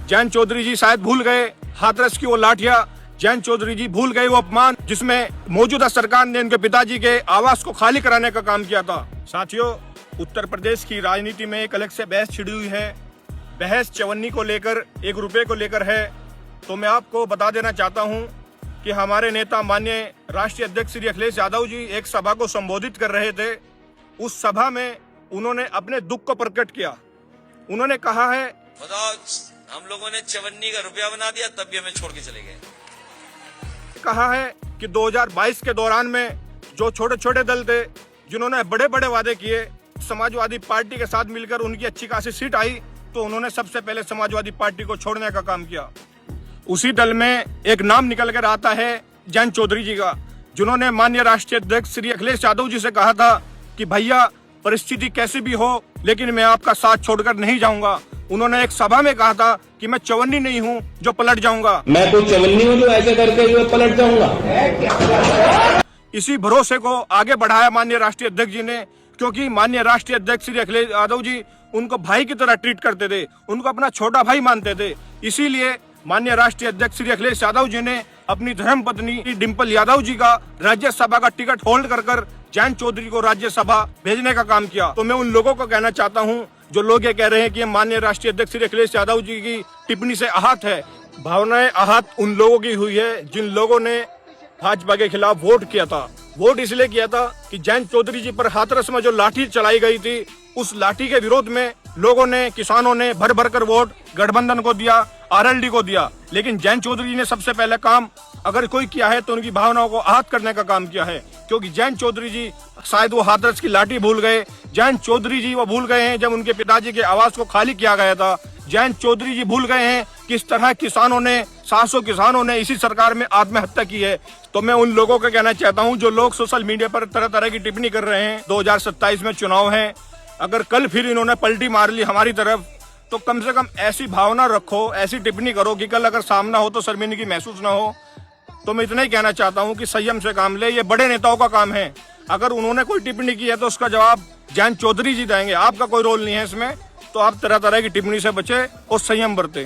जयंत चौधरी जी शायद भूल गए हाथरस की वो लाठियां, जयंत चौधरी जी भूल गए वो अपमान जिसमें मौजूदा सरकार ने उनके पिताजी के आवास को खाली कराने का काम किया था। साथियों, उत्तर प्रदेश की राजनीति में एक अलग से बहस छिड़ी हुई है। बहस चवन्नी को लेकर, 1 रुपए को लेकर है। तो मैं आपको बता देना चाहता हूं कि हमारे नेता माननीय राष्ट्रीय अध्यक्ष श्री अखिलेश यादव जी एक सभा को संबोधित कर रहे थे। उस सभा में उन्होंने अपने दुख को प्रकट किया। उन्होंने कहा है, बताओ, हम लोगों ने चवन्नी का रुपया बना दिया तब भी हमें छोड़ के चले गए। कहा है कि 2022 के दौरान में जो छोटे छोटे दल थे जिन्होंने बड़े बड़े वादे किए, समाजवादी पार्टी के साथ मिलकर उनकी अच्छी खासी सीट आई तो उन्होंने सबसे पहले समाजवादी पार्टी को छोड़ने का काम किया। उसी दल में एक नाम निकल कर आता है जयंत चौधरी जी का, जिन्होंने माननीय राष्ट्रीय अध्यक्ष श्री अखिलेश यादव जी से कहा था कि भैया परिस्थिति कैसी भी हो लेकिन मैं आपका साथ छोड़कर नहीं जाऊंगा। उन्होंने एक सभा में कहा था कि मैं चवन्नी नहीं हूं जो पलट जाऊंगा, मैं तो चवन्नी हूं जो ऐसे करके जो पलट जाऊंगा। इसी भरोसे को आगे बढ़ाया माननीय राष्ट्रीय अध्यक्ष जी ने, क्योंकि माननीय राष्ट्रीय अध्यक्ष श्री अखिलेश यादव जी उनको भाई की तरह ट्रीट करते थे, उनको अपना छोटा भाई मानते थे। इसीलिए माननीय राष्ट्रीय अध्यक्ष श्री अखिलेश यादव जी ने अपनी धर्म पत्नी डिम्पल यादव जी का राज्यसभा का टिकट होल्ड कर जयंत चौधरी को राज्यसभा भेजने का काम किया। तो मैं उन लोगों को कहना चाहता हूं जो लोग ये कह रहे हैं कि माननीय राष्ट्रीय अध्यक्ष श्री अखिलेश यादव जी की टिप्पणी से आहत है, भावनाएं आहत उन लोगों की हुई है जिन लोगों ने भाजपा के खिलाफ वोट किया था। वोट इसलिए किया था कि जयंत चौधरी जी पर हाथरस में जो लाठी चलाई गई थी, उस लाठी के विरोध में लोगों ने, किसानों ने भर भर कर वोट गठबंधन को दिया, आरएलडी को दिया। लेकिन जयंत चौधरी जी ने सबसे पहले काम अगर कोई किया है तो उनकी भावनाओं को आहत करने का काम किया है, क्योंकि जयंत चौधरी जी शायद वो हाथरस की लाठी भूल गए। जयंत चौधरी जी वो भूल गए हैं जब उनके पिताजी के आवास को खाली किया गया था। जयंत चौधरी जी भूल गए हैं किस तरह किसानों ने, 700 किसानों ने इसी सरकार में आत्महत्या की है। तो मैं उन लोगों को कहना चाहता हूं जो लोग सोशल मीडिया पर तरह तरह की टिप्पणी कर रहे हैं, 2027 में चुनाव है, अगर कल फिर इन्होंने पलटी मार ली हमारी तरफ तो कम से कम ऐसी भावना रखो, ऐसी टिप्पणी करो कि कल अगर सामना हो तो शर्मिंदगी महसूस ना हो। तो मैं इतना ही कहना चाहता हूं कि संयम से काम ले, ये बड़े नेताओं का काम है। अगर उन्होंने कोई टिप्पणी की है तो उसका जवाब जयंत चौधरी जी देंगे, आपका कोई रोल नहीं है इसमें। तो आप तरह तरह की टिप्पणी से बचे और संयम बरते।